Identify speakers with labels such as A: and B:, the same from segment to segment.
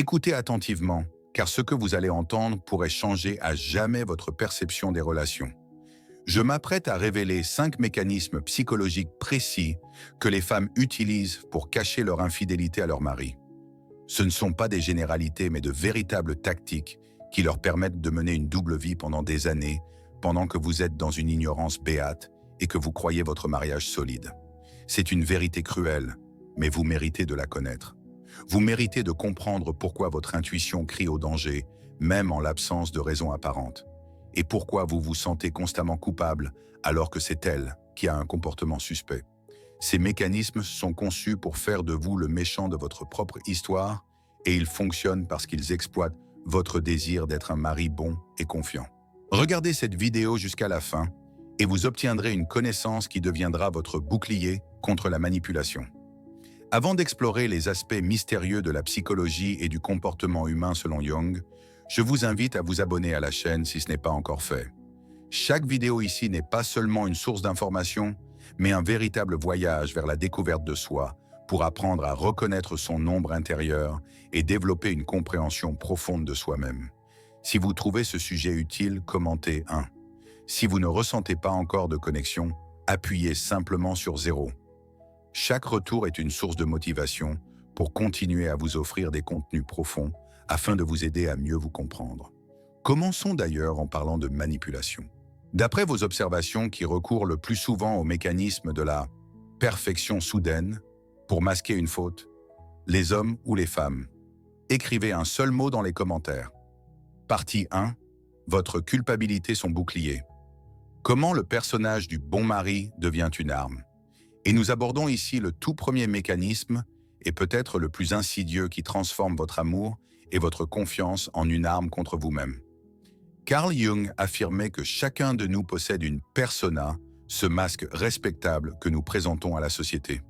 A: Écoutez attentivement, car ce que vous allez entendre pourrait changer à jamais votre perception des relations. Je m'apprête à révéler 5 mécanismes psychologiques précis que les femmes utilisent pour cacher leur infidélité à leur mari. Ce ne sont pas des généralités, mais de véritables tactiques qui leur permettent de mener une double vie pendant des années, pendant que vous êtes dans une ignorance béate et que vous croyez votre mariage solide. C'est une vérité cruelle, mais vous méritez de la connaître. Vous méritez de comprendre pourquoi votre intuition crie au danger, même en l'absence de raison apparente. Et pourquoi vous vous sentez constamment coupable alors que c'est elle qui a un comportement suspect. Ces mécanismes sont conçus pour faire de vous le méchant de votre propre histoire et ils fonctionnent parce qu'ils exploitent votre désir d'être un mari bon et confiant. Regardez cette vidéo jusqu'à la fin et vous obtiendrez une connaissance qui deviendra votre bouclier contre la manipulation. Avant d'explorer les aspects mystérieux de la psychologie et du comportement humain selon Jung, je vous invite à vous abonner à la chaîne si ce n'est pas encore fait. Chaque vidéo ici n'est pas seulement une source d'information, mais un véritable voyage vers la découverte de soi pour apprendre à reconnaître son ombre intérieure et développer une compréhension profonde de soi-même. Si vous trouvez ce sujet utile, commentez 1. Si vous ne ressentez pas encore de connexion, appuyez simplement sur 0. Chaque retour est une source de motivation pour continuer à vous offrir des contenus profonds afin de vous aider à mieux vous comprendre. Commençons d'ailleurs en parlant de manipulation. D'après vos observations qui recourent le plus souvent au mécanisme de la perfection soudaine pour masquer une faute, les hommes ou les femmes, écrivez un seul mot dans les commentaires. Partie 1. Votre culpabilité son bouclier. Comment le personnage du bon mari devient une arme. Et nous abordons ici le tout premier mécanisme et peut-être le plus insidieux qui transforme votre amour et votre confiance en une arme contre vous-même. Carl Jung affirmait que chacun de nous possède une persona, ce masque respectable que nous présentons à la société.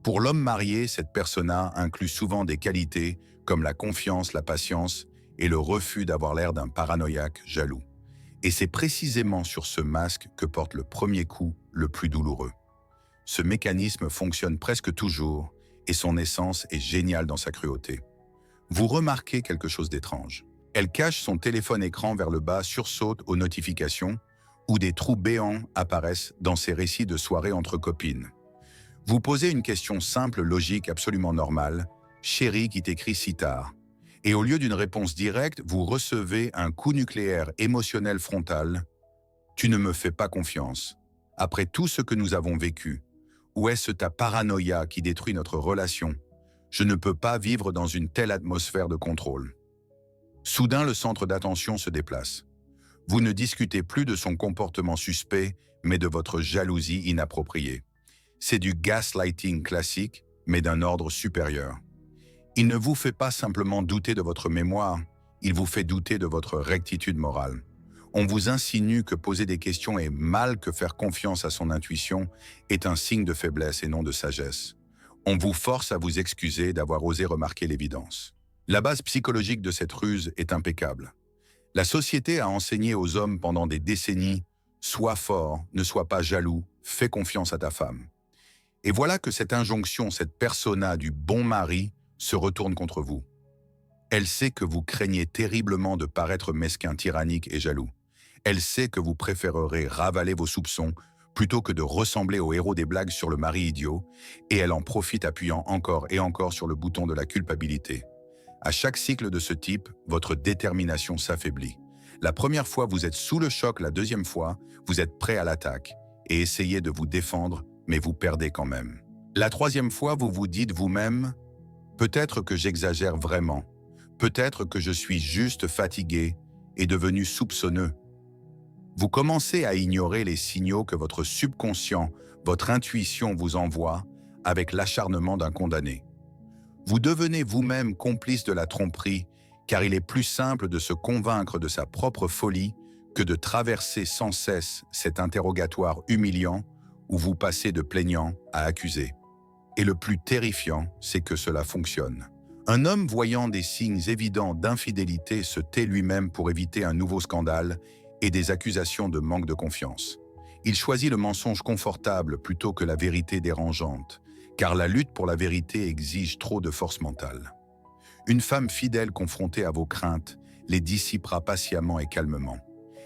A: Pour l'homme marié, cette persona inclut souvent des qualités comme la confiance, la patience et le refus d'avoir l'air d'un paranoïaque jaloux. Et c'est précisément sur ce masque que porte le premier coup le plus douloureux. Ce mécanisme fonctionne presque toujours et son essence est géniale dans sa cruauté. Vous remarquez quelque chose d'étrange. Elle cache son téléphone écran vers le bas, sursaute aux notifications ou des trous béants apparaissent dans ses récits de soirées entre copines. Vous posez une question simple, logique, absolument normale. « Chérie, qui t'écrit si tard ?» Et au lieu d'une réponse directe, vous recevez un coup nucléaire émotionnel frontal. « Tu ne me fais pas confiance. Après tout ce que nous avons vécu, ou est-ce ta paranoïa qui détruit notre relation? Je ne peux pas vivre dans une telle atmosphère de contrôle. » Soudain, le centre d'attention se déplace. Vous ne discutez plus de son comportement suspect, mais de votre jalousie inappropriée. C'est du gaslighting classique, mais d'un ordre supérieur. Il ne vous fait pas simplement douter de votre mémoire, il vous fait douter de votre rectitude morale. On vous insinue que poser des questions est mal, que faire confiance à son intuition est un signe de faiblesse et non de sagesse. On vous force à vous excuser d'avoir osé remarquer l'évidence. La base psychologique de cette ruse est impeccable. La société a enseigné aux hommes pendant des décennies « Sois fort, ne sois pas jaloux, fais confiance à ta femme ». Et voilà que cette injonction, cette persona du bon mari se retourne contre vous. Elle sait que vous craignez terriblement de paraître mesquin, tyrannique et jaloux. Elle sait que vous préférerez ravaler vos soupçons plutôt que de ressembler au héros des blagues sur le mari idiot, et elle en profite appuyant encore et encore sur le bouton de la culpabilité. À chaque cycle de ce type, votre détermination s'affaiblit. La première fois, vous êtes sous le choc, la deuxième fois, vous êtes prêt à l'attaque et essayez de vous défendre, mais vous perdez quand même. La troisième fois, vous vous dites vous-même « Peut-être que j'exagère vraiment, peut-être que je suis juste fatigué et devenu soupçonneux. » Vous commencez à ignorer les signaux que votre subconscient, votre intuition vous envoie avec l'acharnement d'un condamné. Vous devenez vous-même complice de la tromperie, car il est plus simple de se convaincre de sa propre folie que de traverser sans cesse cet interrogatoire humiliant où vous passez de plaignant à accusé. Et le plus terrifiant, c'est que cela fonctionne. Un homme voyant des signes évidents d'infidélité se tait lui-même pour éviter un nouveau scandale et des accusations de manque de confiance. Il choisit le mensonge confortable plutôt que la vérité dérangeante, car la lutte pour la vérité exige trop de force mentale. Une femme fidèle confrontée à vos craintes les dissipera patiemment et calmement.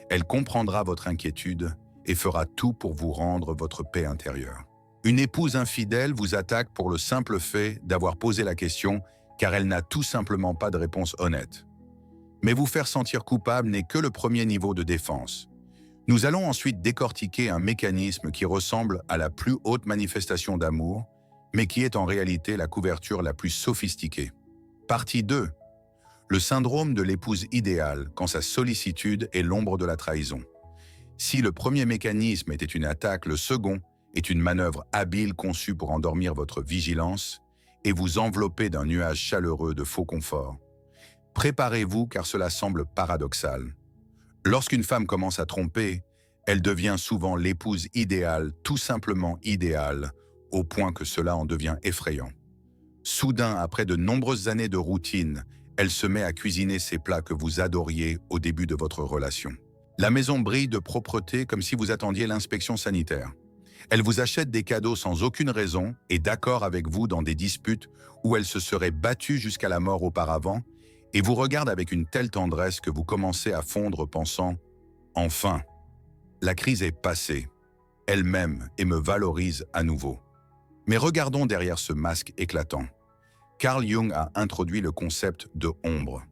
A: Elle comprendra votre inquiétude et fera tout pour vous rendre votre paix intérieure. Une épouse infidèle vous attaque pour le simple fait d'avoir posé la question car elle n'a tout simplement pas de réponse honnête. Mais vous faire sentir coupable n'est que le premier niveau de défense. Nous allons ensuite décortiquer un mécanisme qui ressemble à la plus haute manifestation d'amour, mais qui est en réalité la couverture la plus sophistiquée. Partie 2. Le syndrome de l'épouse idéale quand sa sollicitude est l'ombre de la trahison. Si le premier mécanisme était une attaque, le second est une manœuvre habile conçue pour endormir votre vigilance et vous envelopper d'un nuage chaleureux de faux confort. Préparez-vous car cela semble paradoxal. Lorsqu'une femme commence à tromper, elle devient souvent l'épouse idéale, tout simplement idéale, au point que cela en devient effrayant. Soudain, après de nombreuses années de routine, elle se met à cuisiner ces plats que vous adoriez au début de votre relation. La maison brille de propreté comme si vous attendiez l'inspection sanitaire. Elle vous achète des cadeaux sans aucune raison et d'accord avec vous dans des disputes où elle se serait battue jusqu'à la mort auparavant et vous regarde avec une telle tendresse que vous commencez à fondre pensant « Enfin, la crise est passée, elle m'aime et me valorise à nouveau ». Mais regardons derrière ce masque éclatant. Carl Jung a introduit le concept de « ombre ».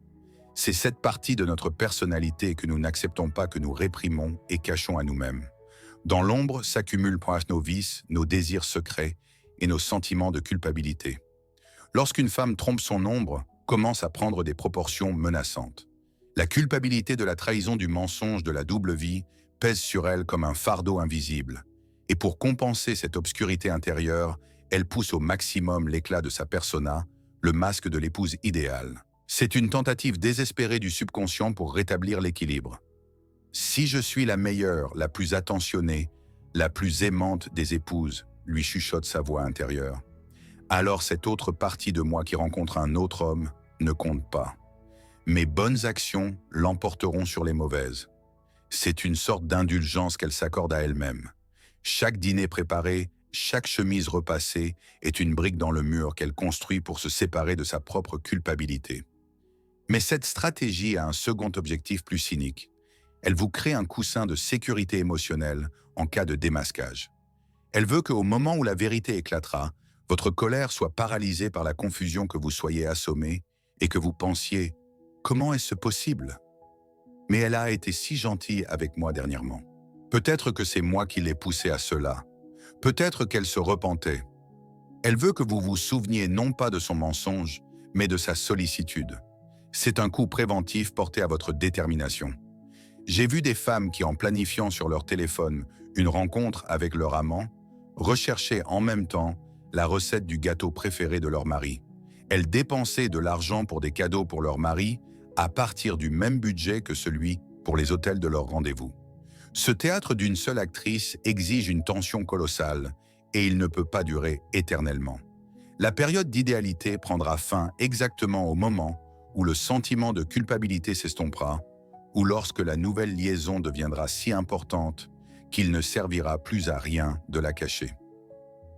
A: C'est cette partie de notre personnalité que nous n'acceptons pas, que nous réprimons et cachons à nous-mêmes. Dans l'ombre s'accumulent nos vices, nos désirs secrets et nos sentiments de culpabilité. Lorsqu'une femme trompe son ombre, commence à prendre des proportions menaçantes. La culpabilité de la trahison, du mensonge, de la double vie pèse sur elle comme un fardeau invisible. Et pour compenser cette obscurité intérieure, elle pousse au maximum l'éclat de sa persona, le masque de l'épouse idéale. C'est une tentative désespérée du subconscient pour rétablir l'équilibre. Si je suis la meilleure, la plus attentionnée, la plus aimante des épouses, lui chuchote sa voix intérieure, alors cette autre partie de moi qui rencontre un autre homme ne compte pas. Mes bonnes actions l'emporteront sur les mauvaises. C'est une sorte d'indulgence qu'elle s'accorde à elle-même. Chaque dîner préparé, chaque chemise repassée est une brique dans le mur qu'elle construit pour se séparer de sa propre culpabilité. Mais cette stratégie a un second objectif plus cynique. Elle vous crée un coussin de sécurité émotionnelle en cas de démasquage. Elle veut qu'au moment où la vérité éclatera, votre colère soit paralysée par la confusion, que vous soyez assommé et que vous pensiez « Comment est-ce possible ?» Mais elle a été si gentille avec moi dernièrement. Peut-être que c'est moi qui l'ai poussée à cela. Peut-être qu'elle se repentait. Elle veut que vous vous souveniez non pas de son mensonge, mais de sa sollicitude. C'est un coup préventif porté à votre détermination. J'ai vu des femmes qui, en planifiant sur leur téléphone une rencontre avec leur amant, recherchaient en même temps la recette du gâteau préféré de leur mari. Elles dépensaient de l'argent pour des cadeaux pour leur mari à partir du même budget que celui pour les hôtels de leur rendez-vous. Ce théâtre d'une seule actrice exige une tension colossale et il ne peut pas durer éternellement. La période d'idéalité prendra fin exactement au moment où le sentiment de culpabilité s'estompera ou lorsque la nouvelle liaison deviendra si importante qu'il ne servira plus à rien de la cacher.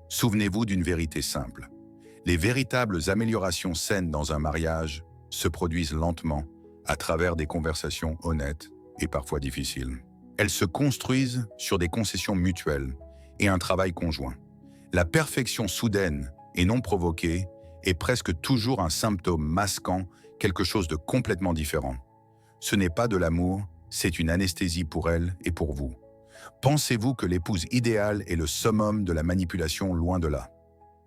A: Souvenez-vous d'une vérité simple. Les véritables améliorations saines dans un mariage se produisent lentement à travers des conversations honnêtes et parfois difficiles. Elles se construisent sur des concessions mutuelles et un travail conjoint. La perfection soudaine et non provoquée est presque toujours un symptôme masquant quelque chose de complètement différent. Ce n'est pas de l'amour, c'est une anesthésie pour elle et pour vous. Pensez-vous que l'épouse idéale est le summum de la manipulation? Loin de là.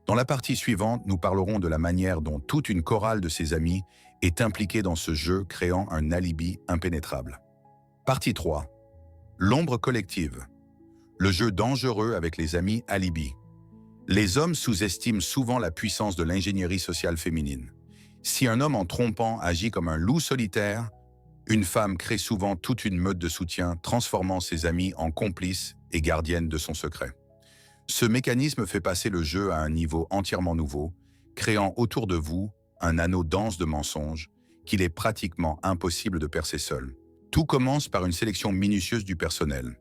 A: Dans la partie suivante, nous parlerons de la manière dont toute une chorale de ses amis est impliquée dans ce jeu, créant un alibi impénétrable. Partie 3. L'ombre collective. Le jeu dangereux avec les amis alibis. Les hommes sous-estiment souvent la puissance de l'ingénierie sociale féminine. Si un homme en trompant agit comme un loup solitaire, une femme crée souvent toute une meute de soutien, transformant ses amis en complices et gardiennes de son secret. Ce mécanisme fait passer le jeu à un niveau entièrement nouveau, créant autour de vous un anneau dense de mensonges qu'il est pratiquement impossible de percer seul. Tout commence par une sélection minutieuse du personnel.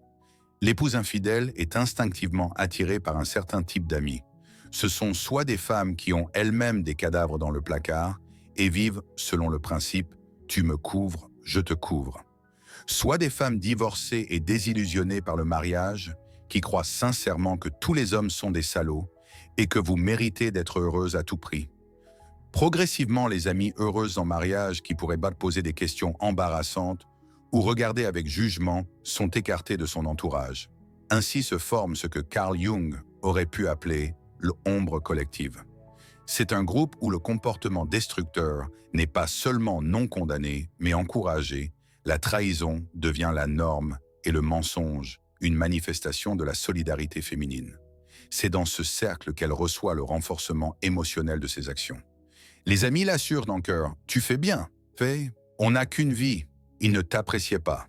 A: L'épouse infidèle est instinctivement attirée par un certain type d'amis. Ce sont soit des femmes qui ont elles-mêmes des cadavres dans le placard et vivent selon le principe « tu me couvres, je te couvre ». Soit des femmes divorcées et désillusionnées par le mariage, qui croient sincèrement que tous les hommes sont des salauds et que vous méritez d'être heureuses à tout prix. Progressivement, les amies heureuses en mariage qui pourraient pas poser des questions embarrassantes ou regarder avec jugement sont écartées de son entourage. Ainsi se forme ce que Carl Jung aurait pu appeler l'ombre collective. C'est un groupe où le comportement destructeur n'est pas seulement non condamné, mais encouragé. La trahison devient la norme et le mensonge, une manifestation de la solidarité féminine. C'est dans ce cercle qu'elle reçoit le renforcement émotionnel de ses actions. Les amis l'assurent en cœur, « tu fais bien, fais, on n'a qu'une vie, ils ne t'appréciaient pas ».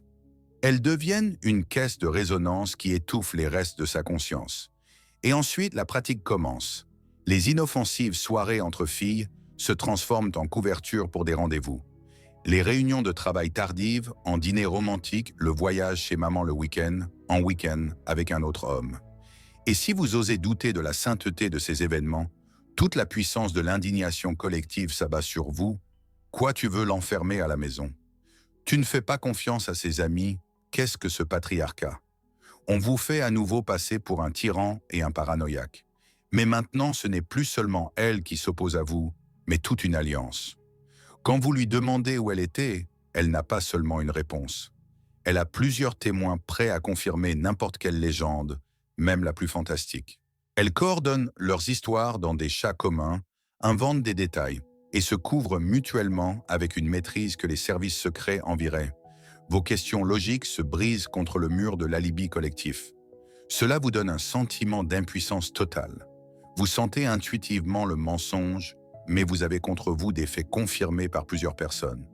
A: Elles deviennent une caisse de résonance qui étouffe les restes de sa conscience. Et ensuite, la pratique commence. Les inoffensives soirées entre filles se transforment en couverture pour des rendez-vous. Les réunions de travail tardives, en dîner romantique, le voyage chez maman le week-end, en week-end avec un autre homme. Et si vous osez douter de la sainteté de ces événements, toute la puissance de l'indignation collective s'abat sur vous. Quoi, tu veux l'enfermer à la maison? Tu ne fais pas confiance à ses amis, qu'est-ce que ce patriarcat? On vous fait à nouveau passer pour un tyran et un paranoïaque. Mais maintenant, ce n'est plus seulement elle qui s'oppose à vous, mais toute une alliance. Quand vous lui demandez où elle était, elle n'a pas seulement une réponse. Elle a plusieurs témoins prêts à confirmer n'importe quelle légende, même la plus fantastique. Elle coordonne leurs histoires dans des chats communs, invente des détails et se couvre mutuellement avec une maîtrise que les services secrets envieraient. Vos questions logiques se brisent contre le mur de l'alibi collectif. Cela vous donne un sentiment d'impuissance totale. Vous sentez intuitivement le mensonge, mais vous avez contre vous des faits confirmés par plusieurs personnes.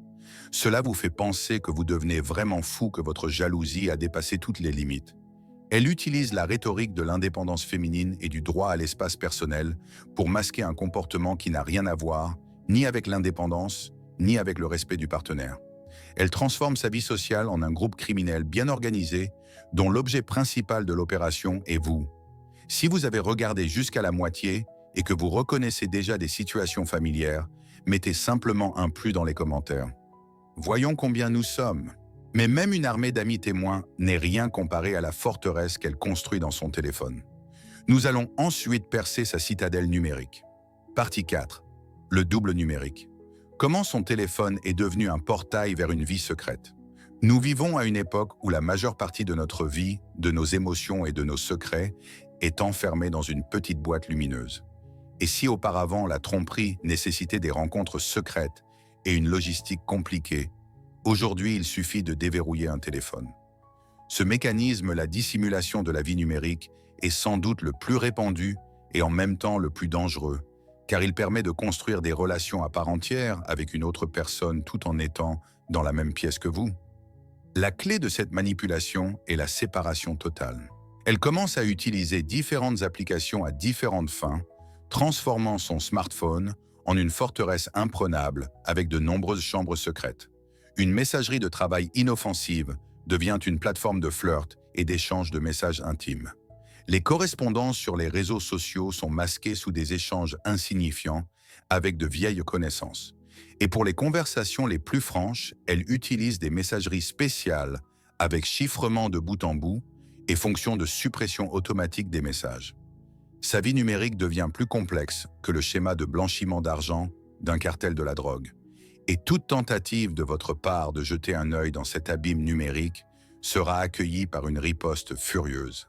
A: Cela vous fait penser que vous devenez vraiment fou, que votre jalousie a dépassé toutes les limites. Elle utilise la rhétorique de l'indépendance féminine et du droit à l'espace personnel pour masquer un comportement qui n'a rien à voir, ni avec l'indépendance, ni avec le respect du partenaire. Elle transforme sa vie sociale en un groupe criminel bien organisé, dont l'objet principal de l'opération est vous. Si vous avez regardé jusqu'à la moitié et que vous reconnaissez déjà des situations familières, mettez simplement un plus dans les commentaires. Voyons combien nous sommes. Mais même une armée d'amis témoins n'est rien comparé à la forteresse qu'elle construit dans son téléphone. Nous allons ensuite percer sa citadelle numérique. Partie 4. Le double numérique. Comment son téléphone est devenu un portail vers une vie secrète. Nous vivons à une époque où la majeure partie de notre vie, de nos émotions et de nos secrets est enfermée dans une petite boîte lumineuse. Et si auparavant la tromperie nécessitait des rencontres secrètes et une logistique compliquée, aujourd'hui il suffit de déverrouiller un téléphone. Ce mécanisme, la dissimulation de la vie numérique, est sans doute le plus répandu et en même temps le plus dangereux, car il permet de construire des relations à part entière avec une autre personne tout en étant dans la même pièce que vous. La clé de cette manipulation est la séparation totale. Elle commence à utiliser différentes applications à différentes fins, transformant son smartphone en une forteresse imprenable avec de nombreuses chambres secrètes. Une messagerie de travail inoffensive devient une plateforme de flirt et d'échange de messages intimes. Les correspondances sur les réseaux sociaux sont masquées sous des échanges insignifiants avec de vieilles connaissances. Et pour les conversations les plus franches, elle utilise des messageries spéciales avec chiffrement de bout en bout et fonction de suppression automatique des messages. Sa vie numérique devient plus complexe que le schéma de blanchiment d'argent d'un cartel de la drogue. Et toute tentative de votre part de jeter un œil dans cet abîme numérique sera accueillie par une riposte furieuse.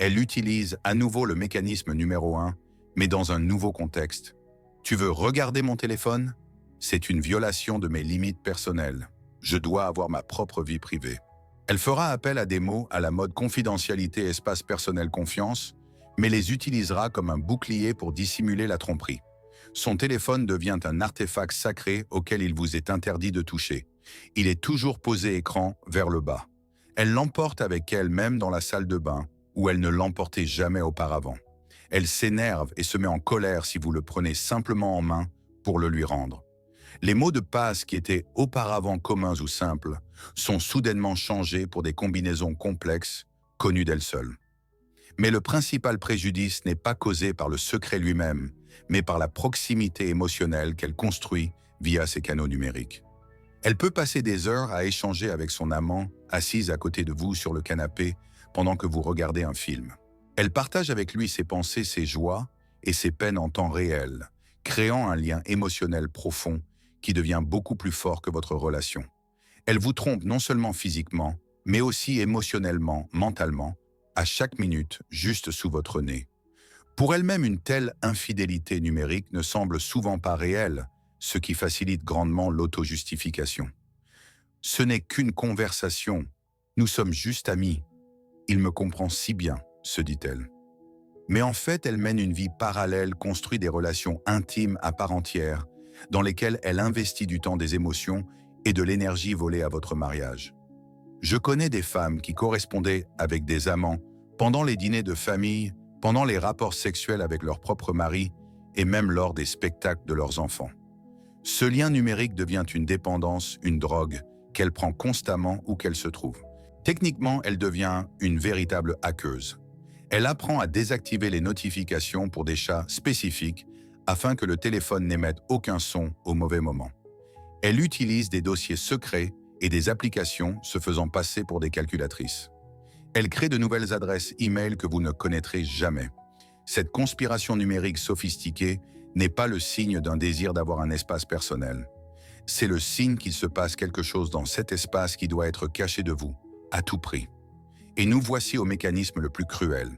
A: Elle utilise à nouveau le mécanisme numéro 1, mais dans un nouveau contexte. Tu veux regarder mon téléphone? C'est une violation de mes limites personnelles. Je dois avoir ma propre vie privée. Elle fera appel à des mots à la mode confidentialité, espace personnel, confiance, mais les utilisera comme un bouclier pour dissimuler la tromperie. Son téléphone devient un artefact sacré auquel il vous est interdit de toucher. Il est toujours posé écran vers le bas. Elle l'emporte avec elle même dans la salle de bain, où elle ne l'emportait jamais auparavant. Elle s'énerve et se met en colère si vous le prenez simplement en main pour le lui rendre. Les mots de passe qui étaient auparavant communs ou simples sont soudainement changés pour des combinaisons complexes, connues d'elle seule. Mais le principal préjudice n'est pas causé par le secret lui-même, mais par la proximité émotionnelle qu'elle construit via ses canaux numériques. Elle peut passer des heures à échanger avec son amant, assise à côté de vous sur le canapé, pendant que vous regardez un film. Elle partage avec lui ses pensées, ses joies et ses peines en temps réel, créant un lien émotionnel profond qui devient beaucoup plus fort que votre relation. Elle vous trompe non seulement physiquement, mais aussi émotionnellement, mentalement, à chaque minute, juste sous votre nez. Pour elle-même, une telle infidélité numérique ne semble souvent pas réelle, ce qui facilite grandement l'auto-justification. Ce n'est qu'une conversation. Nous sommes juste amis. Il me comprend si bien, se dit-elle. Mais en fait, elle mène une vie parallèle, construit des relations intimes à part entière, dans lesquelles elle investit du temps, des émotions et de l'énergie volée à votre mariage. Je connais des femmes qui correspondaient avec des amants pendant les dîners de famille, pendant les rapports sexuels avec leur propre mari et même lors des spectacles de leurs enfants. Ce lien numérique devient une dépendance, une drogue, qu'elle prend constamment où qu'elle se trouve. Techniquement, elle devient une véritable hackeuse. Elle apprend à désactiver les notifications pour des chats spécifiques afin que le téléphone n'émette aucun son au mauvais moment. Elle utilise des dossiers secrets et des applications se faisant passer pour des calculatrices. Elle crée de nouvelles adresses e-mail que vous ne connaîtrez jamais. Cette conspiration numérique sophistiquée n'est pas le signe d'un désir d'avoir un espace personnel. C'est le signe qu'il se passe quelque chose dans cet espace qui doit être caché de vous, à tout prix. Et nous voici au mécanisme le plus cruel.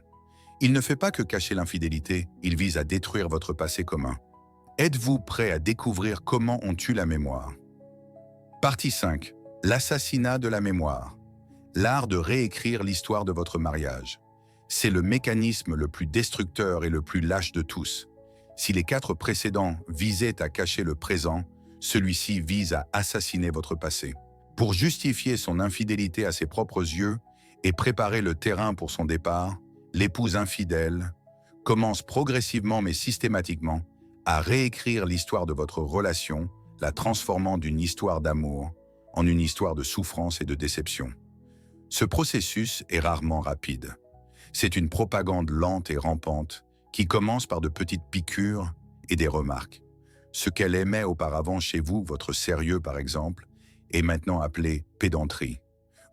A: Il ne fait pas que cacher l'infidélité, il vise à détruire votre passé commun. Êtes-vous prêt à découvrir comment on tue la mémoire? Partie 5. L'assassinat de la mémoire. L'art de réécrire l'histoire de votre mariage. C'est le mécanisme le plus destructeur et le plus lâche de tous. Si les 4 précédents visaient à cacher le présent, celui-ci vise à assassiner votre passé. Pour justifier son infidélité à ses propres yeux et préparer le terrain pour son départ, l'épouse infidèle commence progressivement mais systématiquement à réécrire l'histoire de votre relation, la transformant d'une histoire d'amour en une histoire de souffrance et de déception. Ce processus est rarement rapide. C'est une propagande lente et rampante qui commence par de petites piqûres et des remarques. Ce qu'elle aimait auparavant chez vous, votre sérieux par exemple, est maintenant appelé pédanterie.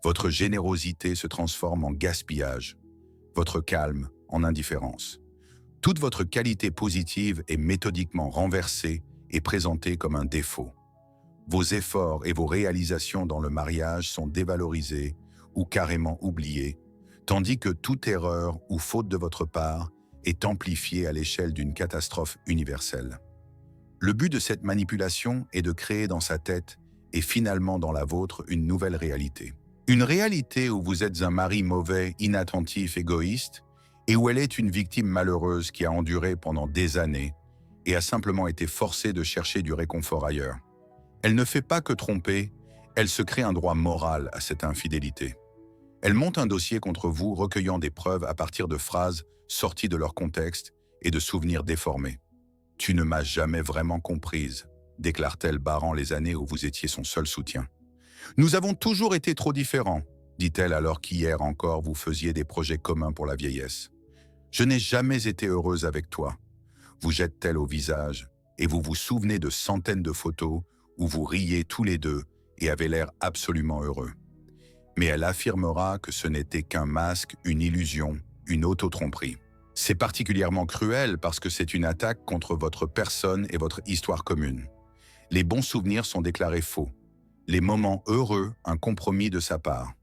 A: Votre générosité se transforme en gaspillage, votre calme en indifférence. Toute votre qualité positive est méthodiquement renversée et présentée comme un défaut. Vos efforts et vos réalisations dans le mariage sont dévalorisés ou carrément oubliés, tandis que toute erreur ou faute de votre part est amplifiée à l'échelle d'une catastrophe universelle. Le but de cette manipulation est de créer dans sa tête et finalement dans la vôtre une nouvelle réalité. Une réalité où vous êtes un mari mauvais, inattentif, égoïste, et où elle est une victime malheureuse qui a enduré pendant des années et a simplement été forcée de chercher du réconfort ailleurs. Elle ne fait pas que tromper, elle se crée un droit moral à cette infidélité. Elle monte un dossier contre vous recueillant des preuves à partir de phrases sorties de leur contexte et de souvenirs déformés. « Tu ne m'as jamais vraiment comprise », déclare-t-elle barrant les années où vous étiez son seul soutien. « Nous avons toujours été trop différents », dit-elle alors qu'hier encore vous faisiez des projets communs pour la vieillesse. « Je n'ai jamais été heureuse avec toi », vous jette-t-elle au visage, et vous vous souvenez de centaines de photos où vous riez tous les deux et avez l'air absolument heureux. Mais elle affirmera que ce n'était qu'un masque, une illusion, une auto-tromperie. C'est particulièrement cruel parce que c'est une attaque contre votre personne et votre histoire commune. Les bons souvenirs sont déclarés faux. Les moments heureux, un compromis de sa part.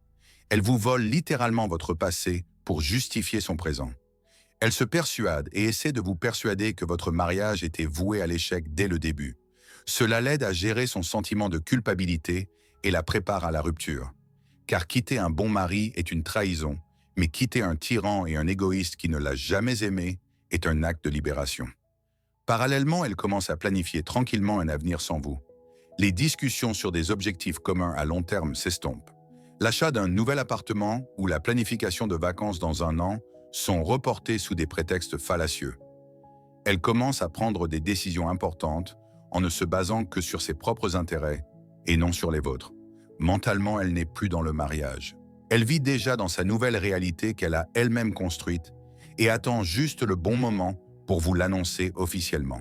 A: Elle vous vole littéralement votre passé pour justifier son présent. Elle se persuade et essaie de vous persuader que votre mariage était voué à l'échec dès le début. Cela l'aide à gérer son sentiment de culpabilité et la prépare à la rupture. Car quitter un bon mari est une trahison, mais quitter un tyran et un égoïste qui ne l'a jamais aimé est un acte de libération. Parallèlement, elle commence à planifier tranquillement un avenir sans vous. Les discussions sur des objectifs communs à long terme s'estompent. L'achat d'un nouvel appartement ou la planification de vacances dans un an sont reportés sous des prétextes fallacieux. Elle commence à prendre des décisions importantes en ne se basant que sur ses propres intérêts et non sur les vôtres. Mentalement, elle n'est plus dans le mariage. Elle vit déjà dans sa nouvelle réalité qu'elle a elle-même construite et attend juste le bon moment pour vous l'annoncer officiellement.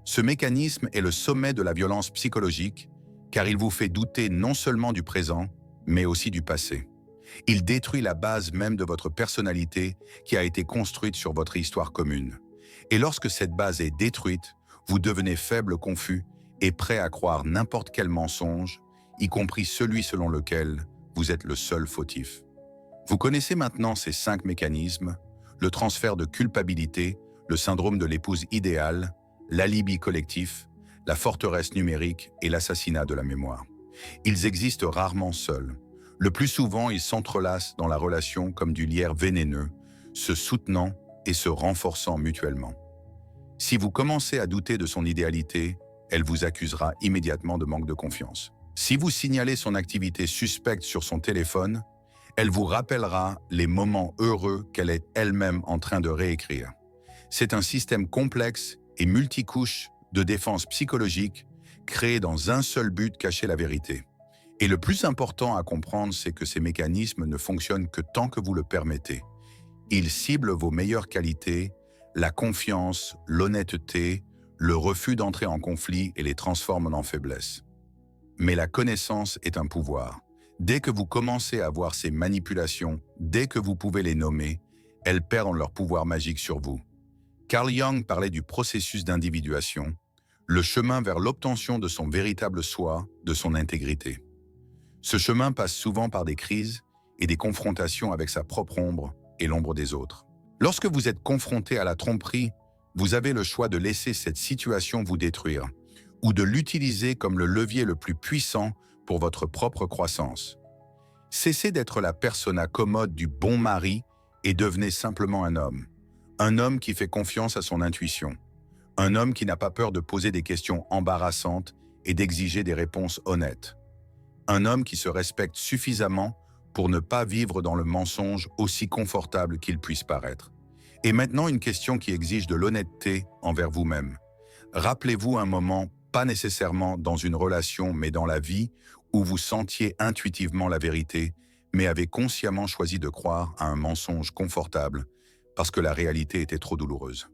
A: Ce mécanisme est le sommet de la violence psychologique, car il vous fait douter non seulement du présent, mais aussi du passé. Il détruit la base même de votre personnalité qui a été construite sur votre histoire commune. Et lorsque cette base est détruite, vous devenez faible, confus et prêt à croire n'importe quel mensonge, y compris celui selon lequel vous êtes le seul fautif. Vous connaissez maintenant ces 5 mécanismes: le transfert de culpabilité, le syndrome de l'épouse idéale, l'alibi collectif, la forteresse numérique et l'assassinat de la mémoire. Ils existent rarement seuls. Le plus souvent, ils s'entrelacent dans la relation comme du lierre vénéneux, se soutenant et se renforçant mutuellement. Si vous commencez à douter de son idéalité, elle vous accusera immédiatement de manque de confiance. Si vous signalez son activité suspecte sur son téléphone, elle vous rappellera les moments heureux qu'elle est elle-même en train de réécrire. C'est un système complexe et multicouche de défense psychologique créé dans un seul but: cacher la vérité. Et le plus important à comprendre, c'est que ces mécanismes ne fonctionnent que tant que vous le permettez. Ils ciblent vos meilleures qualités, la confiance, l'honnêteté, le refus d'entrer en conflit et les transforment en faiblesse. Mais la connaissance est un pouvoir. Dès que vous commencez à voir ces manipulations, dès que vous pouvez les nommer, elles perdent leur pouvoir magique sur vous. Carl Jung parlait du processus d'individuation, le chemin vers l'obtention de son véritable soi, de son intégrité. Ce chemin passe souvent par des crises et des confrontations avec sa propre ombre et l'ombre des autres. Lorsque vous êtes confronté à la tromperie, vous avez le choix de laisser cette situation vous détruire ou de l'utiliser comme le levier le plus puissant pour votre propre croissance. Cessez d'être la persona commode du bon mari et devenez simplement un homme. Un homme qui fait confiance à son intuition. Un homme qui n'a pas peur de poser des questions embarrassantes et d'exiger des réponses honnêtes. Un homme qui se respecte suffisamment pour ne pas vivre dans le mensonge aussi confortable qu'il puisse paraître. Et maintenant, une question qui exige de l'honnêteté envers vous-même. Rappelez-vous un moment, pas nécessairement dans une relation, mais dans la vie, où vous sentiez intuitivement la vérité, mais avez consciemment choisi de croire à un mensonge confortable parce que la réalité était trop douloureuse.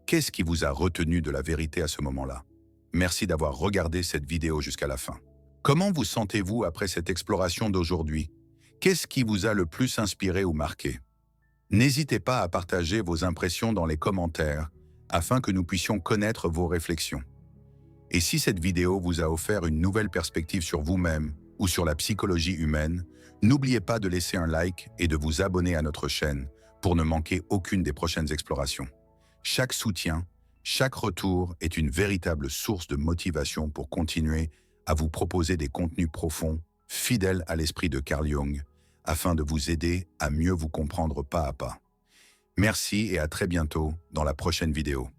A: Qu'est-ce qui vous a retenu de la vérité à ce moment-là? Merci d'avoir regardé cette vidéo jusqu'à la fin. Comment vous sentez-vous après cette exploration d'aujourd'hui? Qu'est-ce qui vous a le plus inspiré ou marqué? N'hésitez pas à partager vos impressions dans les commentaires afin que nous puissions connaître vos réflexions. Et si cette vidéo vous a offert une nouvelle perspective sur vous-même ou sur la psychologie humaine, n'oubliez pas de laisser un like et de vous abonner à notre chaîne pour ne manquer aucune des prochaines explorations. Chaque soutien, chaque retour est une véritable source de motivation pour continuer à vous proposer des contenus profonds, fidèles à l'esprit de Carl Jung, afin de vous aider à mieux vous comprendre pas à pas. Merci et à très bientôt dans la prochaine vidéo.